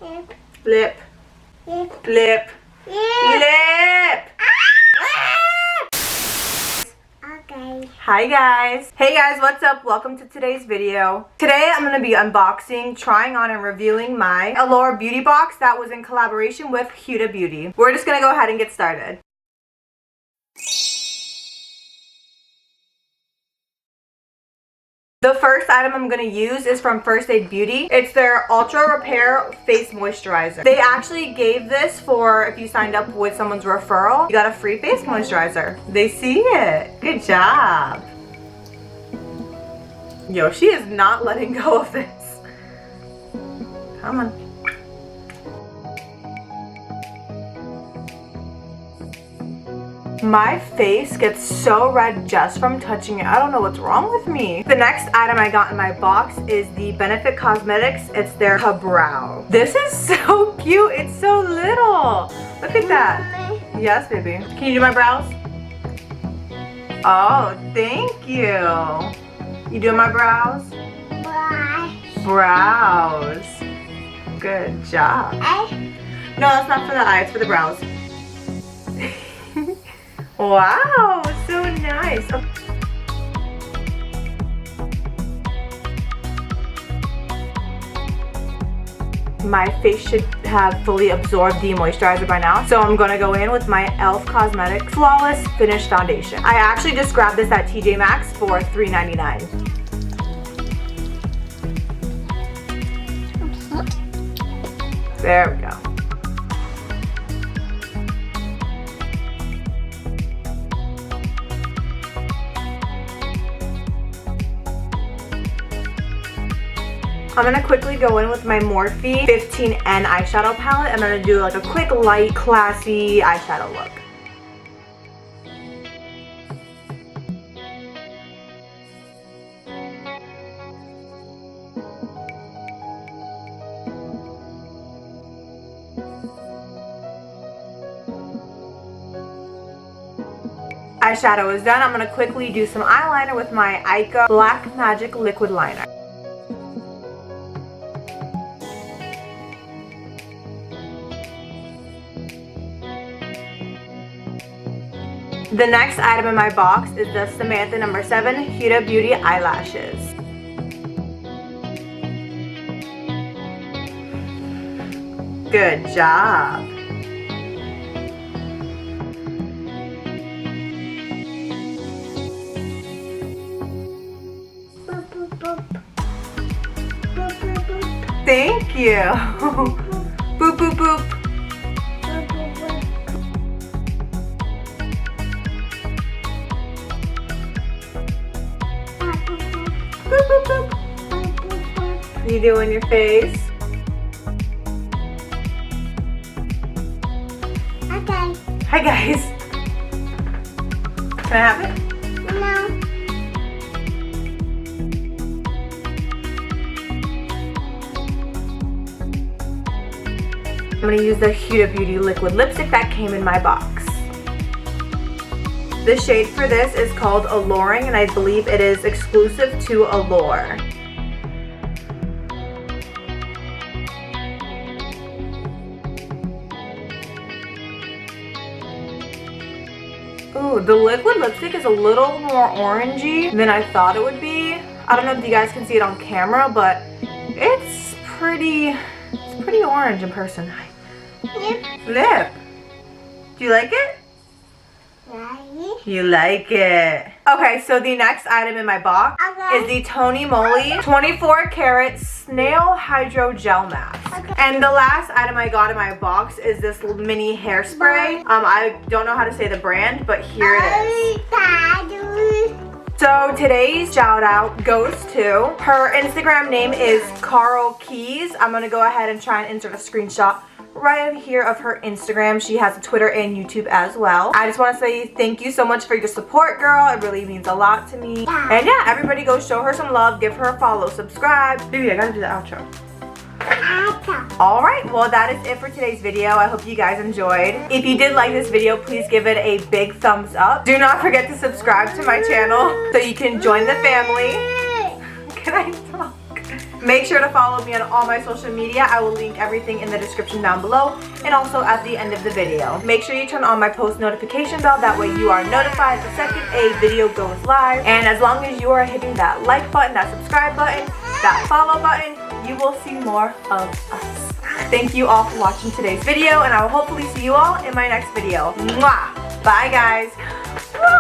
Lip. Lip. Lip. Okay. Hi guys. Hey guys, what's up? Welcome to today's video. Today I'm going to be unboxing, trying on, and reviewing my ALLURE beauty box that was in collaboration with Huda Beauty. We're just going to go ahead and get started. The first item I'm going to use is from First Aid Beauty. It's their Ultra Repair Face Moisturizer. They actually gave this for, if you signed up with someone's referral, you got a free face moisturizer. They see it. Good job. Yo, she is not letting go of this. Come on. My face gets so red just from touching it. I don't know what's wrong with me. The next item I got in my box is the Benefit Cosmetics. It's their Brow. This is so cute. It's so little. Look at that. Yes, baby. Can you do my brows? Oh, thank you. You doing my brows? Brows. Good job. No, that's not for the eye. It's for the brows. Wow, so nice. My face should have fully absorbed the moisturizer by now, so I'm gonna go in with my e.l.f. Cosmetics Flawless Finish Foundation. I actually just grabbed this at TJ Maxx for $3.99. There we go. I'm gonna quickly go in with my Morphe 15N eyeshadow palette. I'm gonna do like a quick, light, classy eyeshadow look. Eyeshadow is done. I'm gonna quickly do some eyeliner with my Ica Black Magic Liquid Liner. The next item in my box is the Samantha No. 7 Huda Beauty Eyelashes. Good job. Thank you. Boop, boop, boop. You doing your face? Okay. Hi guys. Can I have it? No. I'm going to use the Huda Beauty liquid lipstick that came in my box. The shade for this is called Alluring, and I believe it is exclusive to ALLURE. Ooh, the liquid lipstick is a little more orangey than I thought it would be. I don't know if you guys can see it on camera, but it's pretty orange in person. Lip. Do you like it? You like it. Okay, so the next item in my box is the Tony Moly 24 karat Snail Hydro Gel Mask. And the last item I got in my box is this mini hairspray. I don't know how to say the brand, but here it is. So today's shout out goes to, her Instagram name is Carl Keys. I'm gonna go ahead and try and insert a screenshot right over here of her Instagram. She has a Twitter and YouTube as well. I just want to say thank you so much for your support, girl. It really means a lot to me. And yeah, everybody go show her some love, give her a follow, subscribe. Baby, I gotta do the outro. Alright, well that is it for today's video. I hope you guys enjoyed. If you did like this video, please give it a big thumbs up. Do not forget to subscribe to my channel so you can join the family. Can I talk? Make sure to follow me on all my social media. I will link everything in the description down below and also at the end of the video. Make sure you turn on my post notification bell. That way you are notified the second a video goes live. And as long as you are hitting that like button, that subscribe button, that follow button, you will see more of us. Thank you all for watching today's video, and I will hopefully see you all in my next video. Mwah! Bye guys.